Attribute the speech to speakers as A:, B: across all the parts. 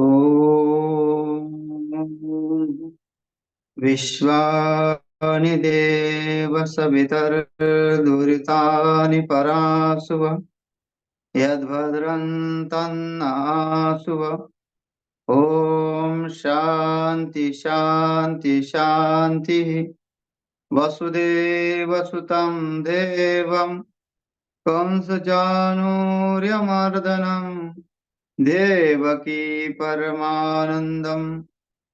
A: ॐ विश्वानि देव सवितर्दुरितानि परासुव यद्भद्रं तन्नासुव। ॐ शान्ति शान्ति शान्तिः। वसुदेवसुतं देवं कंसचाणूर्यमर्दनं देवकी परमानन्दं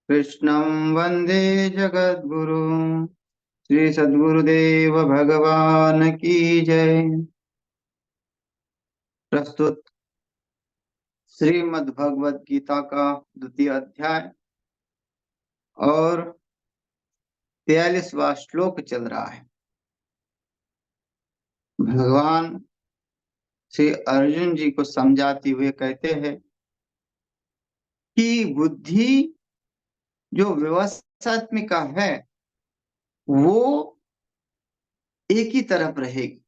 A: कृष्णं वन्दे जगद्गुरुं। श्री सद्गुरुदेव भगवान की जय। प्रस्तुत श्रीमद् भगवद गीता का द्वितीय अध्याय और 43वां श्लोक चल रहा है। भगवान श्री अर्जुन जी को समझाते हुए कहते हैं कि बुद्धि जो व्यवस्थात्मिका है वो एक ही तरफ रहेगी।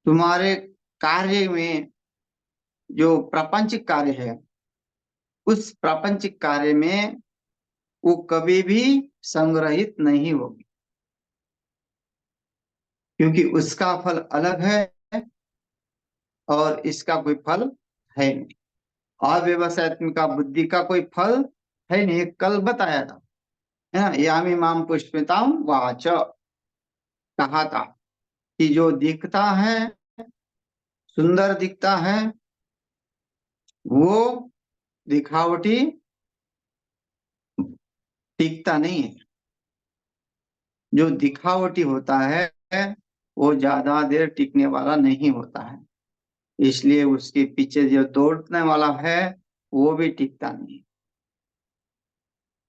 A: तुम्हारे कार्य में जो प्रापंचिक कार्य है उस प्रापंचिक कार्य में वो कभी भी संग्रहित नहीं होगी, क्योंकि उसका फल अलग है और इसका कोई फल है नहीं। अव्यवसायत्मिका बुद्धि का कोई फल है नहीं। कल बताया था, है ना, यामी माम पुष्पिताम वाच कहा था कि जो दिखता है, सुंदर दिखता है, वो दिखावटी टिकता नहीं है। जो दिखावटी होता है वो ज्यादा देर टिकने वाला नहीं होता है, इसलिए उसके पीछे जो दौड़ने वाला है वो भी टिकता नहीं।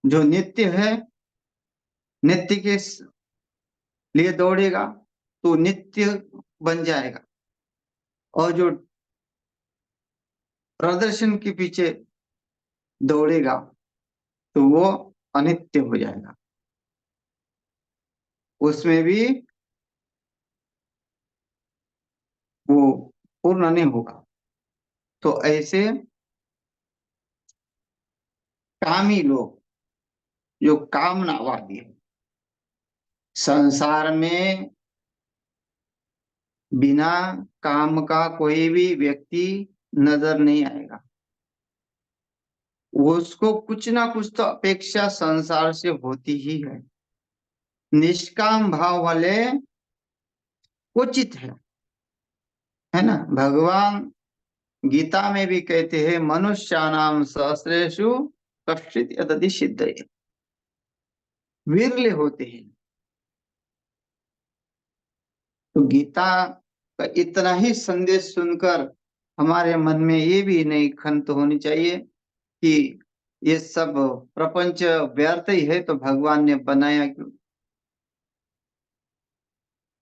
A: जो नित्य है, नित्य के लिए दौड़ेगा तो नित्य बन जाएगा, और जो प्रदर्शन के पीछे दौड़ेगा तो वो अनित्य हो जाएगा, उसमें भी वो पूर्ण नहीं होगा। तो ऐसे कामी लोग जो कामनावादी है, संसार में बिना काम का कोई भी व्यक्ति नजर नहीं आएगा। उसको कुछ ना कुछ तो अपेक्षा संसार से होती ही है। निष्काम भाव वाले उचित है ना। भगवान गीता में भी कहते हैं मनुष्याणाम सहस्रेषु कश्चित् यदति सिद्धये, विरले होते हैं। तो गीता का इतना ही संदेश सुनकर हमारे मन में ये भी नहीं खंत होनी चाहिए कि ये सब प्रपंच व्यर्थ ही है तो भगवान ने बनाया क्यों।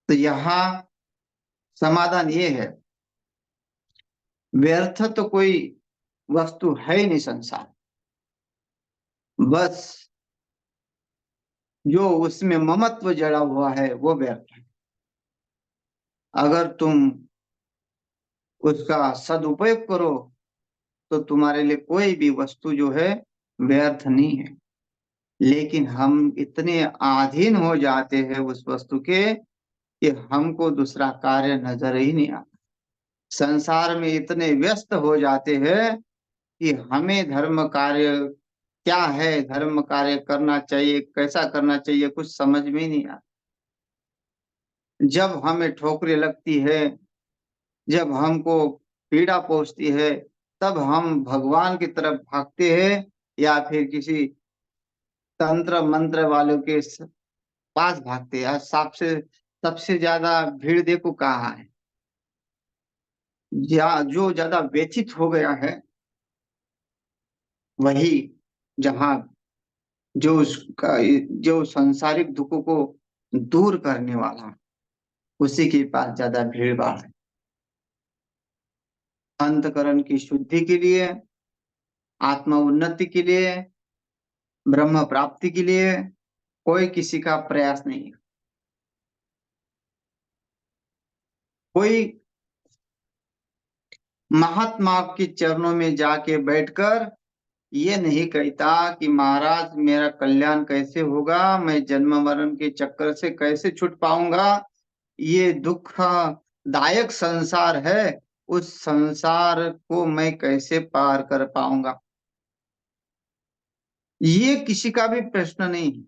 A: तो यहाँ समाधान ये है, व्यर्थ तो कोई वस्तु है ही नहीं संसार, बस जो उसमें ममत्व जड़ा हुआ है वो व्यर्थ है। अगर तुम उसका सदुपयोग करो तो तुम्हारे लिए कोई भी वस्तु जो है व्यर्थ नहीं है। लेकिन हम इतने अधीन हो जाते हैं उस वस्तु के कि हमको दूसरा कार्य नजर ही नहीं आता। संसार में इतने व्यस्त हो जाते हैं कि हमें धर्म कार्य क्या है, धर्म कार्य करना चाहिए, कैसा करना चाहिए, कुछ समझ में ही नहीं आता। जब हमें ठोकरें लगती है, जब हमको पीड़ा पहुंचती है, तब हम भगवान की तरफ भागते हैं या फिर किसी तंत्र मंत्र वालों के पास भागते हैं। सबसे सबसे ज्यादा भीड़ देखो कहाँ है, जो ज्यादा व्यथित हो गया है वही, जहाँ जो उसका जो सांसारिक दुखों को दूर करने वाला है, उसी के पास ज्यादा भीड़ भाड़ है। अंतकरण की शुद्धि के लिए, आत्म उन्नति के लिए, ब्रह्म प्राप्ति के लिए कोई किसी का प्रयास नहीं है। कोई महात्मा के चरणों में जाके बैठकर ये नहीं कहता कि महाराज मेरा कल्याण कैसे होगा, मैं जन्म मरण के चक्कर से कैसे छूट पाऊंगा, ये दुखदायक संसार है, उस संसार को मैं कैसे पार कर पाऊंगा, ये किसी का भी प्रश्न नहीं है।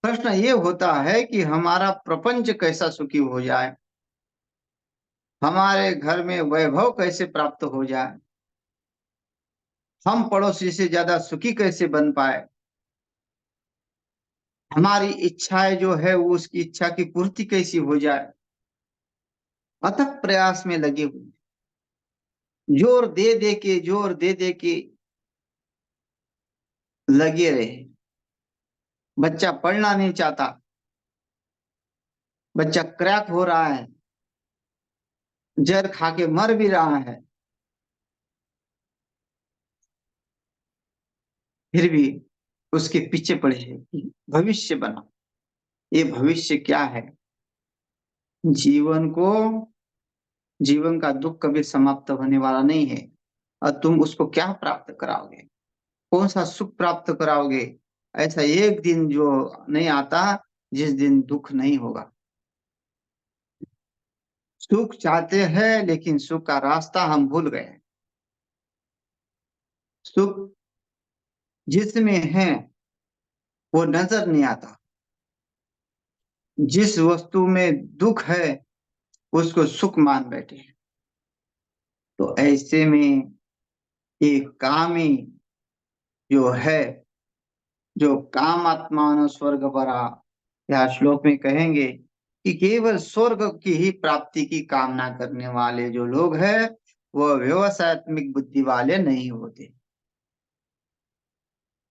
A: प्रश्न ये होता है कि हमारा प्रपंच कैसा सुखी हो जाए, हमारे घर में वैभव कैसे प्राप्त हो जाए, हम पड़ोसी से ज्यादा सुखी कैसे बन पाए, हमारी इच्छाएं जो है वो उसकी इच्छा की पूर्ति कैसी हो जाए। अथक प्रयास में लगे हुए, जोर दे दे के लगे रहे। बच्चा पढ़ना नहीं चाहता, बच्चा क्रैक हो रहा है, जहर खा के मर भी रहा है, फिर भी उसके पीछे पड़े हैं कि भविष्य बना। ये भविष्य क्या है? जीवन को, जीवन का दुख कभी समाप्त होने वाला नहीं है, और तुम उसको क्या प्राप्त कराओगे, कौन सा सुख प्राप्त कराओगे? ऐसा एक दिन जो नहीं आता जिस दिन दुख नहीं होगा। सुख चाहते हैं लेकिन सुख का रास्ता हम भूल गए हैं। सुख जिसमें है वो नजर नहीं आता, जिस वस्तु में दुख है उसको सुख मान बैठे हैं। तो ऐसे में एक कामी जो है, जो काम आत्मा स्वर्ग परा, या श्लोक में कहेंगे कि केवल स्वर्ग की ही प्राप्ति की कामना करने वाले जो लोग हैं वह व्यवसायत्मिक बुद्धि वाले नहीं होते।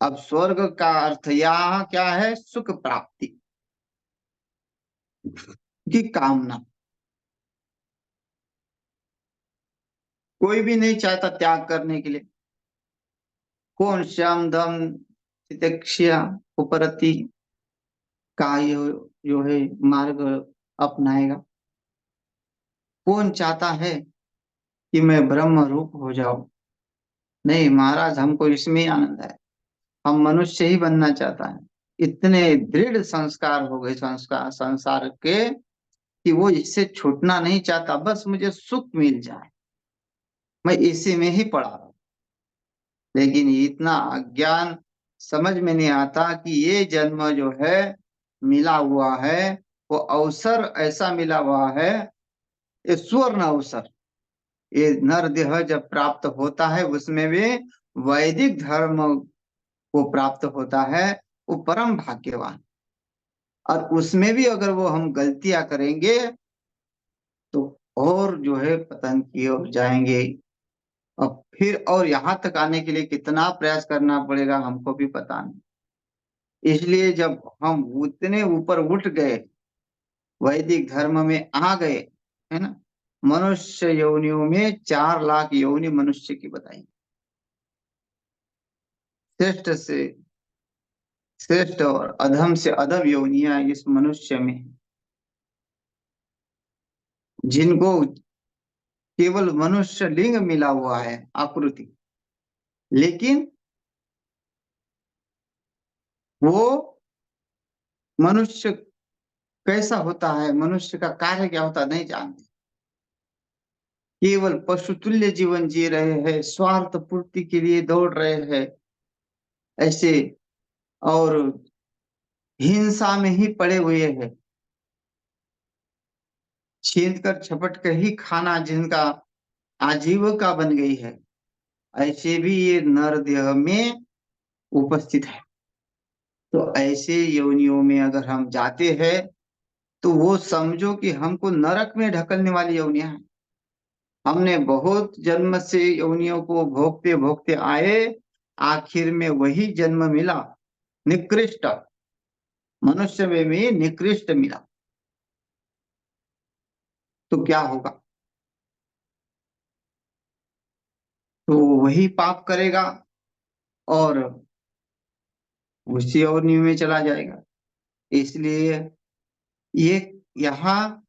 A: अब स्वर्ग का अर्थ यहाँ क्या है? सुख प्राप्ति की कामना। कोई भी नहीं चाहता त्याग करने के लिए। कौन श्याम दम तितिक्षा उपरति का जो है मार्ग अपनाएगा? कौन चाहता है कि मैं ब्रह्म रूप हो जाऊं? नहीं महाराज, हमको इसमें ही आनंद है, हम मनुष्य ही बनना चाहता है। इतने दृढ़ संस्कार हो गए संस्कार संसार के कि वो इससे छूटना नहीं चाहता, बस मुझे सुख मिल जाए, मैं इसी में ही पड़ा रहूं। लेकिन इतना अज्ञान समझ में नहीं आता कि ये जन्म जो है मिला हुआ है, वो अवसर ऐसा मिला हुआ है, ये स्वर्ण अवसर। ये नर देह जब प्राप्त होता है उसमें भी वैदिक धर्म को प्राप्त होता है, वो परम भाग्यवान। और उसमें भी अगर वो हम गलतियां करेंगे तो और जो है पतन की ओर जाएंगे। अब फिर और यहाँ तक आने के लिए कितना प्रयास करना पड़ेगा हमको भी पता नहीं। इसलिए जब हम उतने ऊपर उठ गए, वैदिक धर्म में आ गए, है ना, मनुष्य योनियों में 4 लाख योनि मनुष्य की बताई, श्रेष्ठ से श्रेष्ठ और अधम से अधम योनियां इस मनुष्य में हैं, जिनको केवल मनुष्य लिंग मिला हुआ है आकृति, लेकिन वो मनुष्य कैसा होता है, मनुष्य का कार्य क्या होता है नहीं जानते। केवल पशुतुल्य जीवन जी रहे हैं, स्वार्थ पूर्ति के लिए दौड़ रहे हैं ऐसे, और हिंसा में ही पड़े हुए हैं, छीन कर झपट कर ही खाना जिनका आजीविका बन गई है, ऐसे भी ये नर देह में उपस्थित है। तो ऐसे योनियों में अगर हम जाते हैं तो वो समझो कि हमको नरक में ढकलने वाली योनियां हैं। हमने बहुत जन्म से योनियों को भोगते भोगते आए, आखिर में वही जन्म मिला निकृष्ट, मनुष्य में भी निकृष्ट मिला। तो क्या होगा? तो वही पाप करेगा और उसी योनि में चला जाएगा। इसलिए ये यहाँ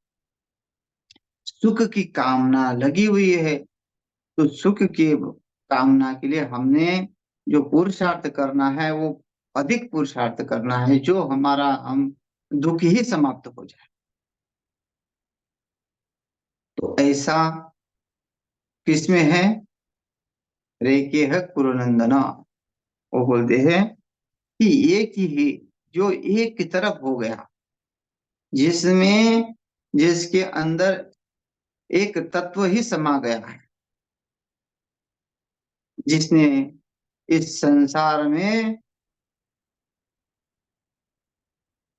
A: सुख की कामना लगी हुई है, तो सुख की कामना के लिए हमने जो पुरुषार्थ करना है वो अधिक पुरुषार्थ करना है, जो हमारा हम दुख ही समाप्त हो जाए। तो ऐसा किसमें है? रेके है कुरुनंदना। वो बोलते हैं कि एक ही है जो एक की तरफ हो गया, जिसमें जिसके अंदर एक तत्व ही समा गया है, जिसने इस संसार में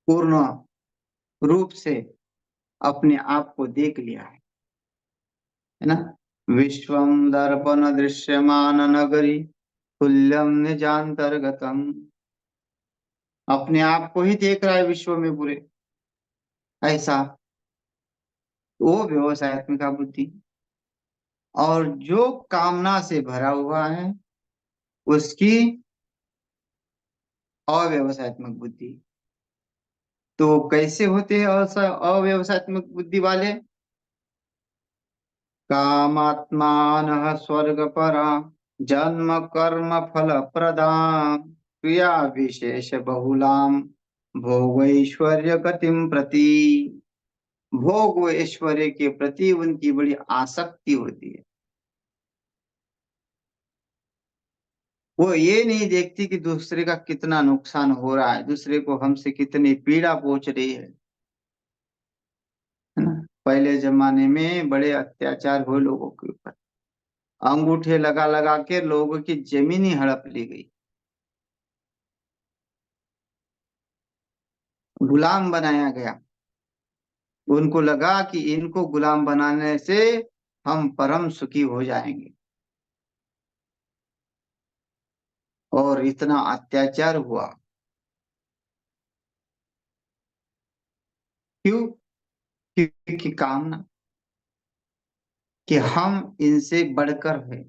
A: पूर्ण रूप से अपने आप को देख लिया है ना। विश्वम दर्पण दृश्यमान नगरी तुल्यम निजांतर्गतम। अपने आप को ही देख रहा है विश्व में पूरे, ऐसा वो व्यवसायत्मिका बुद्धि। और जो कामना से भरा हुआ है उसकी अव्यवसायत्मक बुद्धि। तो कैसे होते हैं अव्यवसायत्मक बुद्धि वाले? कामात्मान स्वर्ग परा जन्म कर्म फल प्रदाम क्रिया विशेष बहुलाम भोग ऐश्वर्य गतिम प्रति। भोग व ऐश्वर्य के प्रति उनकी बड़ी आसक्ति होती है। वो ये नहीं देखती कि दूसरे का कितना नुकसान हो रहा है, दूसरे को हमसे कितनी पीड़ा पहुंच रही है ना। पहले जमाने में बड़े अत्याचार हुए लोगों के ऊपर, अंगूठे लगा लगा के लोगों की जमीन ही हड़प ली गई, गुलाम बनाया गया। उनको लगा कि इनको गुलाम बनाने से हम परम सुखी हो जाएंगे, और इतना अत्याचार हुआ। क्यों? क्योंकि कामना कि हम इनसे बढ़कर है,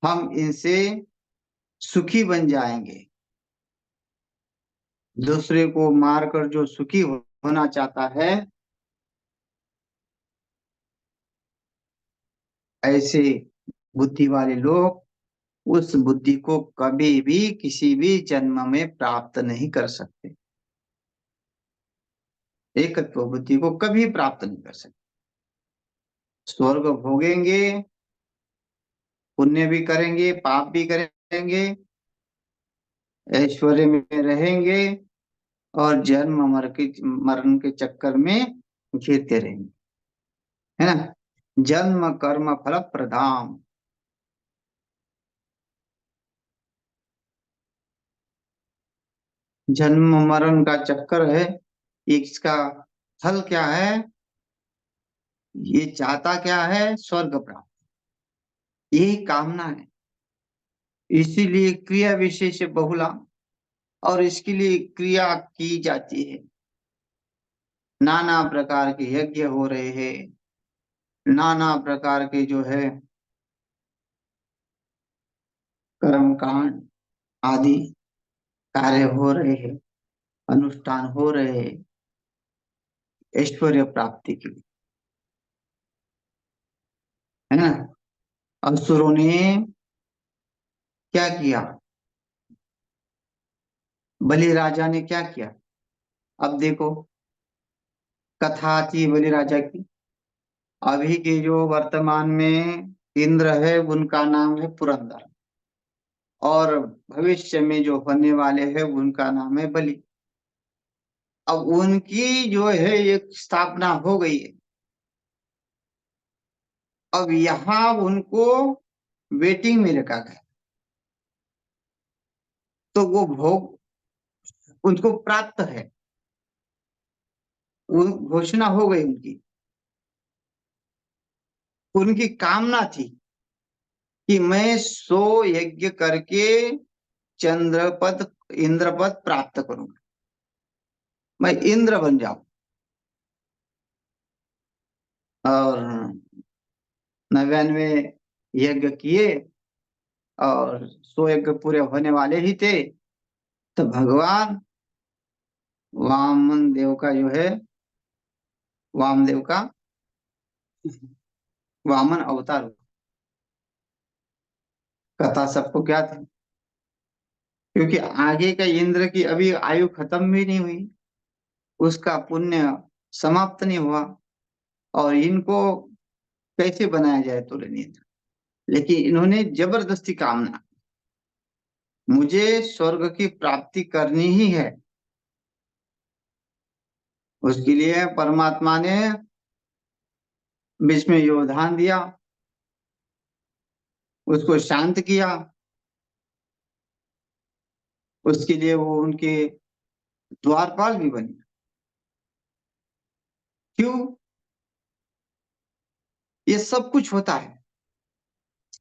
A: हम इनसे सुखी बन जाएंगे। दूसरे को मारकर जो सुखी होना चाहता है, ऐसे बुद्धि वाले लोग उस बुद्धि को कभी भी किसी भी जन्म में प्राप्त नहीं कर सकते। एकत्व बुद्धि को कभी प्राप्त नहीं कर सकते। स्वर्ग भोगेंगे, पुण्य भी करेंगे, पाप भी करेंगे, ऐश्वर्य में रहेंगे, और जन्म मरण के चक्कर में घिरते रहेंगे, है ना। जन्म कर्म फल प्रधान। जन्म मरण का चक्कर है, इसका फल क्या है? ये चाहता क्या है? स्वर्ग प्राप्त, यही कामना है। इसीलिए क्रिया विशेष बहुला, और इसके लिए क्रिया की जाती है। नाना प्रकार के यज्ञ हो रहे हैं, नाना प्रकार के जो है कर्म कांड आदि कार्य हो रहे हैं, अनुष्ठान हो रहे हैं ऐश्वर्य प्राप्ति के लिए, है ना। असुरों ने क्या किया? बलि राजा ने क्या किया? अब देखो, कथा थी बलि राजा की। अभी के जो वर्तमान में इंद्र है उनका नाम है पुरंदर, और भविष्य में जो होने वाले हैं उनका नाम है बलि। अब उनकी जो है एक स्थापना हो गई है। अब यहाँ उनको वेटिंग में रखा गया, तो वो भोग उनको प्राप्त है, वो घोषणा हो गई उनकी। उनकी कामना थी कि मैं 100 यज्ञ करके चंद्रपद इंद्रपद प्राप्त करूंगा, मैं इंद्र बन जाऊं। और 99 यज्ञ किए, और 100 यज्ञ पूरे होने वाले ही थे, तो भगवान वामन देव का जो है, वामदेव का वामन अवतार हुआ। कथा सबको क्या थी, क्योंकि आगे का इंद्र की अभी आयु खत्म भी नहीं हुई, उसका पुण्य समाप्त नहीं हुआ, और इनको कैसे बनाया जाए तुलनीय। लेकिन इन्होंने जबरदस्ती कामना, मुझे स्वर्ग की प्राप्ति करनी ही है। उसके लिए परमात्मा ने बीच में योगदान दिया, उसको शांत किया। उसके लिए वो उनके द्वारपाल भी बने। क्यों? ये सब कुछ होता है,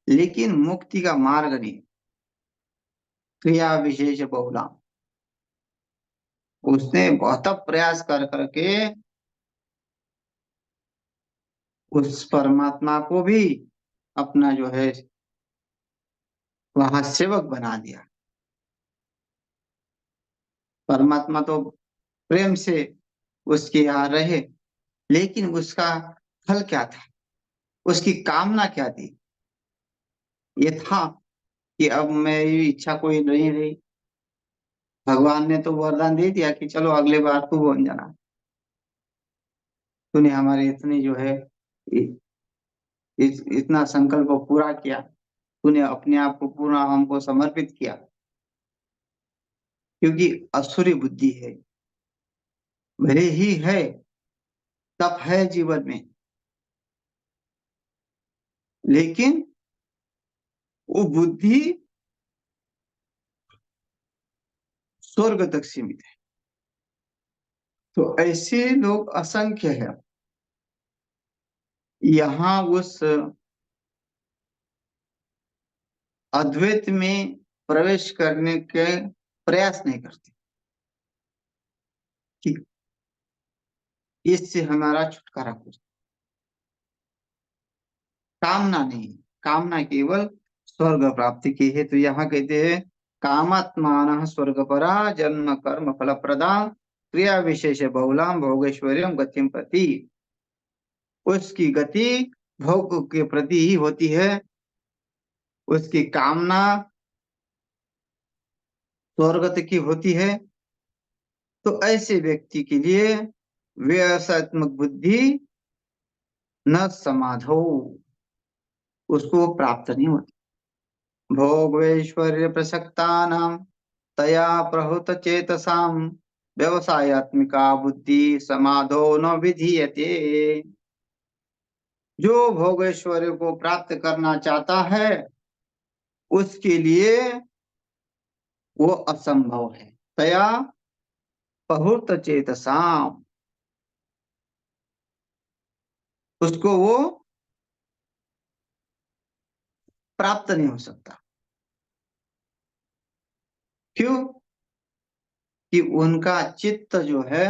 A: लेकिन मुक्ति का मार्ग नहीं। क्रिया विशेष बहुला, उसने बहुत प्रयास कर करके उस परमात्मा को भी अपना जो है वहां सेवक बना दिया। परमात्मा तो प्रेम से उसके यहाँ रहे, लेकिन उसका फल क्या था, उसकी कामना क्या थी? ये था कि अब मेरी इच्छा कोई नहीं रही। भगवान ने तो वरदान दे दिया कि चलो अगले बार तू बन जाना, तूने हमारे इतने जो है इतना संकल्प पूरा किया, तूने अपने आप को पूरा हमको समर्पित किया। क्योंकि असुरी बुद्धि है, भले ही है, तप है जीवन में, लेकिन वो बुद्धि स्वर्ग तक सीमित है। तो ऐसे लोग असंख्य है। यहाँ उस अद्वैत में प्रवेश करने के प्रयास नहीं करते कि इससे हमारा छुटकारा हो जाए। कामना नहीं, कामना केवल स्वर्ग प्राप्ति की है। तो यहाँ कहते हैं कामात्मान स्वर्ग परा जन्म कर्म फल प्रदा क्रिया विशेष बहुलाम भोगेश्वर्यम गतिम प्रति। उसकी गति भोग के प्रति ही होती है, उसकी कामना स्वर्ग की होती है। तो ऐसे व्यक्ति के लिए व्यवसायत्मक बुद्धि न समाधो, उसको प्राप्त नहीं होती। भोगैश्वर्य प्रसक्ता नाम तया प्रहुत चेतसाम व्यवसायत्मिका बुद्धि समाधो न विधीयते। जो भोगैश्वर्य को प्राप्त करना चाहता है, उसके लिए वो असंभव है। तया प्रहुत चेतसाम, उसको वो प्राप्त नहीं हो सकता। क्यों? कि उनका चित्त जो है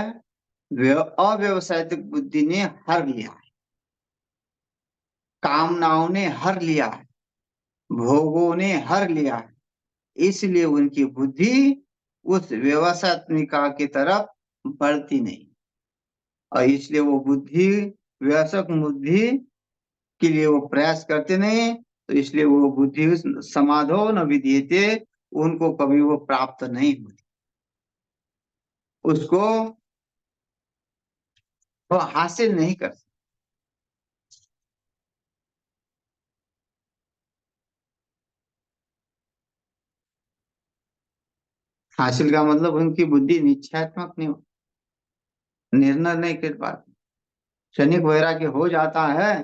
A: अव्यवसायिक बुद्धि ने हर लिया है, कामनाओं ने हर लिया है, भोगों ने हर लिया है। इसलिए उनकी बुद्धि उस व्यवसायत्मिका की तरफ बढ़ती नहीं, और इसलिए वो बुद्धि व्यसक बुद्धि के लिए वो प्रयास करते नहीं। तो इसलिए वो बुद्धि समाधो न विधीयते, उनको कभी वो प्राप्त नहीं होती, उसको वो हासिल नहीं कर। हासिल का मतलब उनकी बुद्धि निश्चयात्मक नहीं हो, निर्णय नहीं कर पाती। क्षणिक वैराग्य हो जाता है,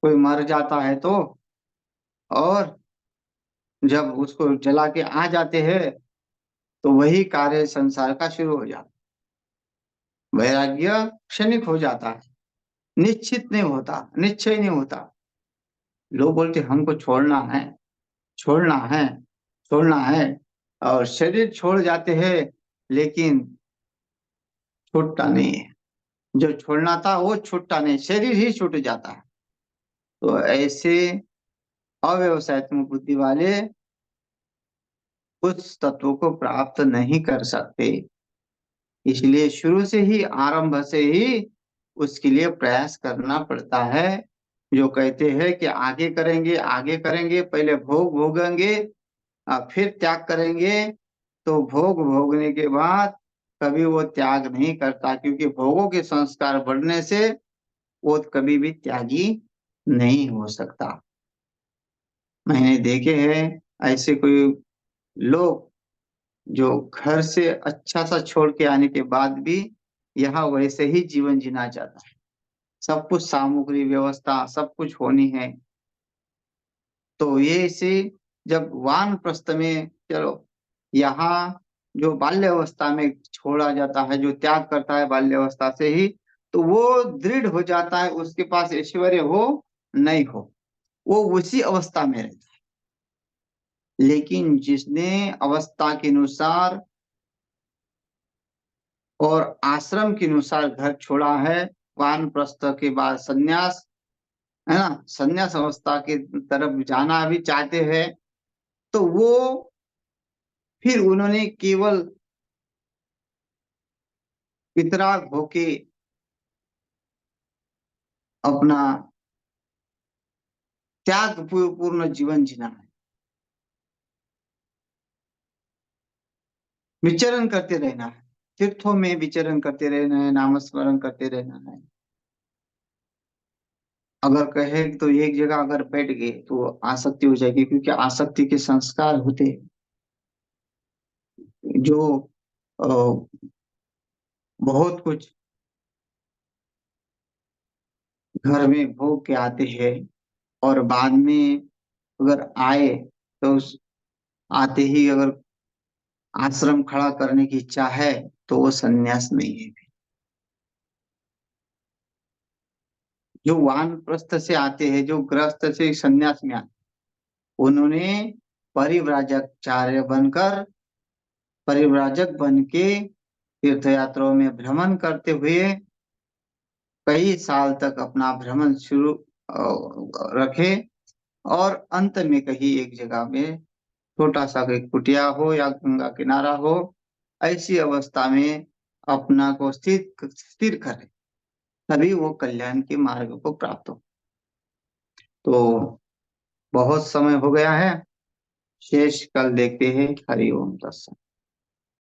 A: कोई मर जाता है तो, और जब उसको जला के आ जाते हैं तो वही कार्य संसार का शुरू हो जाता है। वैराग्य क्षणिक हो जाता है, निश्चित नहीं होता, निश्चय नहीं होता। लोग बोलते हमको छोड़ना है, छोड़ना है, छोड़ना है, और शरीर छोड़ जाते हैं, लेकिन छूटता नहीं है। जो छोड़ना था वो छूटता नहीं, शरीर ही छूट जाता है। तो ऐसे अव्यवसायत्मक बुद्धि वाले उस तत्व को प्राप्त नहीं कर सकते। इसलिए शुरू से ही, आरंभ से ही उसके लिए प्रयास करना पड़ता है। जो कहते हैं कि आगे करेंगे आगे करेंगे, पहले भोग भोगेंगे फिर त्याग करेंगे, तो भोग भोगने के बाद कभी वो त्याग नहीं करता, क्योंकि भोगों के संस्कार बढ़ने से वो कभी भी त्यागी नहीं हो सकता। मैंने देखे हैं ऐसे कोई लोग जो घर से अच्छा सा छोड़ के आने के बाद भी यहाँ वैसे ही जीवन जीना चाहता है, सब कुछ सामग्री व्यवस्था सब कुछ होनी है। तो ये से जब वानप्रस्थ में चलो यहाँ जो बाल्यावस्था में छोड़ा जाता है, जो त्याग करता है बाल्यावस्था से ही, तो वो दृढ़ हो जाता है, उसके पास ऐश्वर्य हो नहीं हो, वो उसी अवस्था में रहता है। लेकिन जिसने अवस्था के अनुसार और आश्रम के अनुसार घर छोड़ा है, वानप्रस्थ के बाद संन्यास, है ना, संन्यास अवस्था के तरफ जाना भी चाहते हैं, तो वो फिर उन्होंने केवल वितराग होके अपना त्याग पूर्ण जीवन जीना है, विचरण करते रहना है, तीर्थों में विचरण करते रहना है, नामस्मरण करते रहना है। अगर कहे तो एक जगह अगर बैठ गए तो आसक्ति हो जाएगी, क्योंकि आसक्ति के संस्कार होते हैं जो अ, बहुत कुछ घर में भोग के आते हैं, और बाद में अगर आए तो उस आते ही अगर आश्रम खड़ा करने की इच्छा है तो वो संन्यास नहीं है। जो वानप्रस्थ से आते हैं, जो गृहस्थ से संन्यास में आते, उन्होंने परिव्राजकाचार्य बनकर, परिव्राजक बन के तीर्थ यात्राओं में भ्रमण करते हुए कई साल तक अपना भ्रमण शुरू रखे, और अंत में कहीं एक जगह में छोटा सा कोई कुटिया हो या गंगा किनारा हो, ऐसी अवस्था में अपना को स्थिर स्थिर करे, तभी वो कल्याण के मार्ग को प्राप्त हो। तो बहुत समय हो गया है, शेष कल देखते हैं। हरि ओम तत्सत।